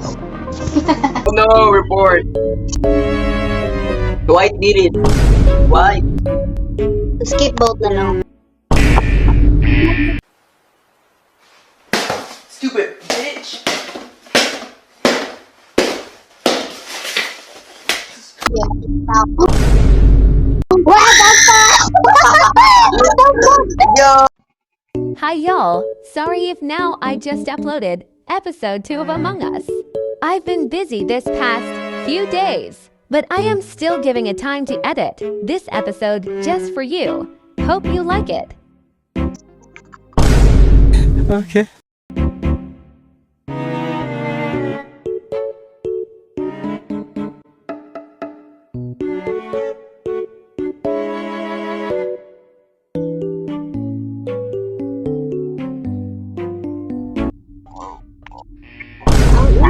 Oh no, report. Dwight did it. Why? Skip boat na lang. Stupid bitch. What the fuck? Yo. Hi y'all, sorry if now I just uploaded episode 2 of Among Us. I've been busy this past few days, but I am still giving it time to edit this episode just for you. Hope you like it. Okay.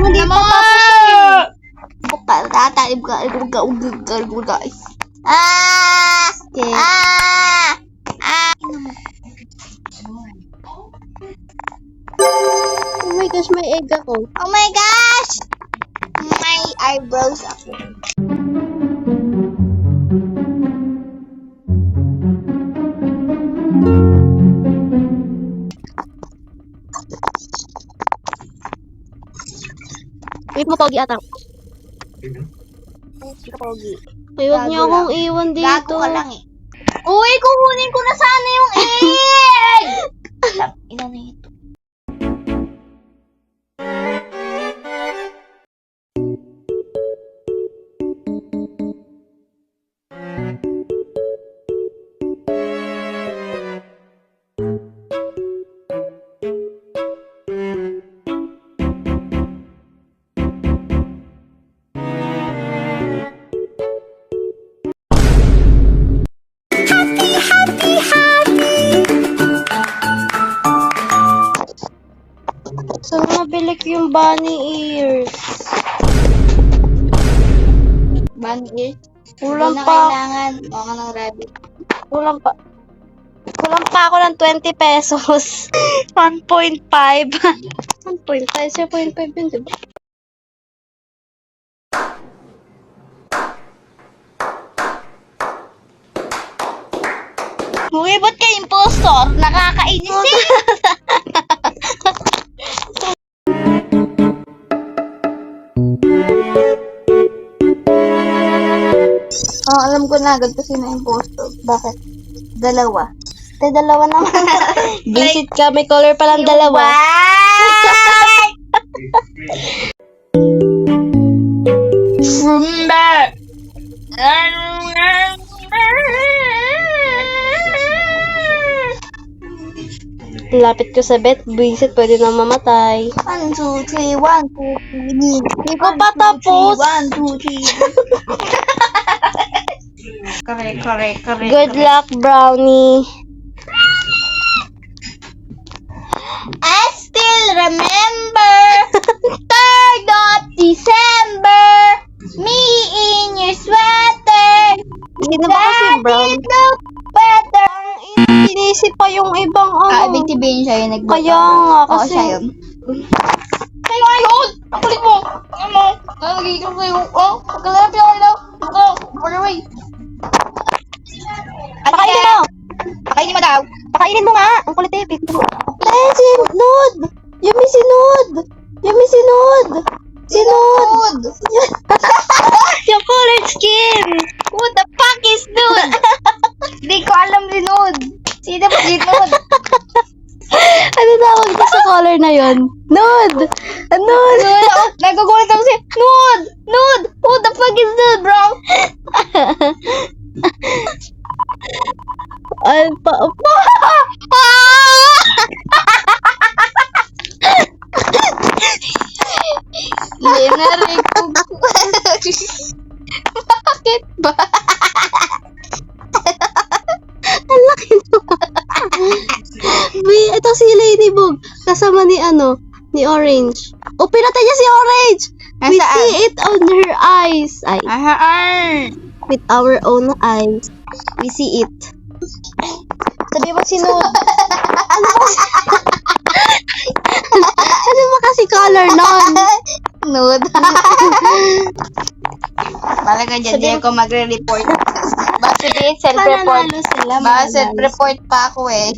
Hindi pa tapos eh. Buka, tatalib ka. Guys. Okay. Oh my gosh, may egg ako. Oh my gosh! My eyebrows ako. Wait mo, Pogi ata. Pogi. Ay, huwag niyo akong iwan dito. Gago ka lang eh. Uy, kukunin ko na sana yung egg! Ina na ito. Saan nabili ko yung bunny ears? Bunny ears? Kulang pa. Kailangan. Baka ng rabbit. Kulang pa ako ng 20 pesos. 1.5. 1.5. 0.5 yun, diba? Uy, ba't ka impostor? Nakakainis eh! Alam ko na agad kasi na impostor. Bakit? Dalawa. Dalawa naman. Visit ka, may color palang dalawa. Rumba. Lapit ko sa bet, visit, pwede na mamatay. 1, 2, 3, 1, 2, 3. Hindi ko pa tapos. 1, 2, 3. Correct. Good luck, Brownie. I still remember 3rd of December, me in your sweater. Hindi na ba kasi brown? Better. Inisip pa yung ibang ano. Ibig sabihin siya yung nag-book. Kaya nga, kasi. Oo, siya yun. Kayo ngayon! Ang kulit mo! Ano? Nagigil ko sa'yo. Oh, magkalarap yung ano. Ito, run away. Pakainin mo! Pakainin mo daw. Pakainin mo nga. Ang kulit eh. Si Nude! Yumi si Nude! Nude! Yung colored skin! Who the fuck is Nude? Hindi ko alam si Nude. Sino ba si Nude? Ano tawag ko sa color na yon? Nude! Nude! Nagagulit ako si Nude! Nude! Who the fuck is Nude, bro? Alpa. Linarinig ko. Bakit ba? Ang laki naman. Ito si Ladybug. Kasama ni ni Orange. O, pinatay niya si Orange! We see it on her eyes. With our own eyes. We see it. Sabi mo si Nude. Ano ba kasi color nun? Nude. ka dyan, di ako magre-report. Baka sabihin, self-report. Baka self-report pa ako eh.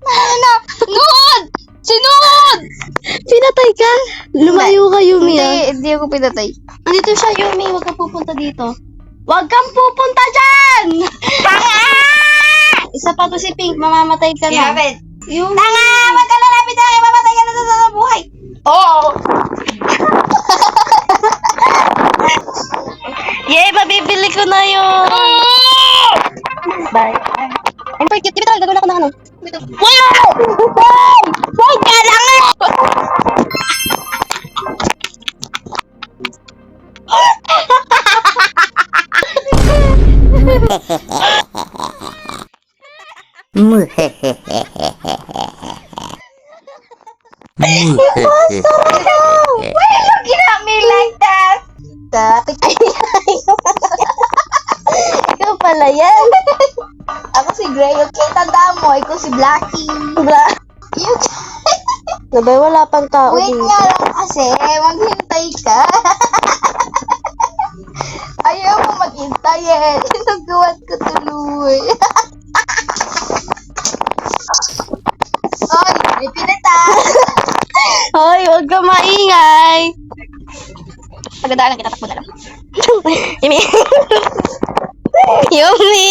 Ano? Nuod! Sinuod! Pinatay ka? Lumayo ka, Yumi, ah. Hindi ako pinatay. Andito siya, Yumi. Huwag kang pupunta dito. Huwag kang pupunta dyan! Tanga! Isa pa to si Pink. Mamamatay ka na. Yumi. Tanga! Huwag ka lalapit na kayo, mamatay ka na sa buhay. Oo! Yay, mabibili ko na yun. Bye. I'm for cute. Diba gagawin ako ng ano? Wow! Huwag ka lang eh! Why you looking at me like that? Tapik. Ikaw pala yan. Ako si Gray, okay? Tandaan mo, ikaw si Blackie. Nabay, wala pang tao Wait dito. nga lang kasi, maghintay ka. Ayaw mo maghintay eh. Nagawan ko tuloy. Oy, may pinata. Hoy, huwag ka maingay. Pagdadaan lang kita, takbo na lang. Yumi. Yumi.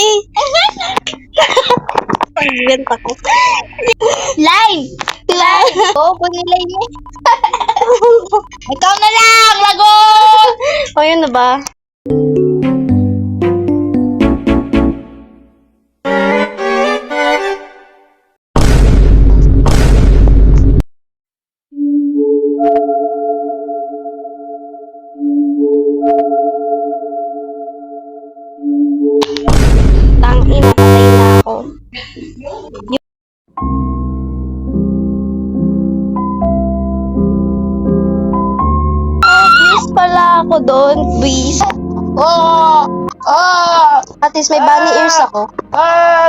Pagbenta ko. Line! Line! Oo, kung nilay niya. Ikaw na lang, lagot! O, yun na ba? Tangina, patay na ako. Oh, please pala ako doon, please. Oh! Oh! At least may bunny ears ako. Oh!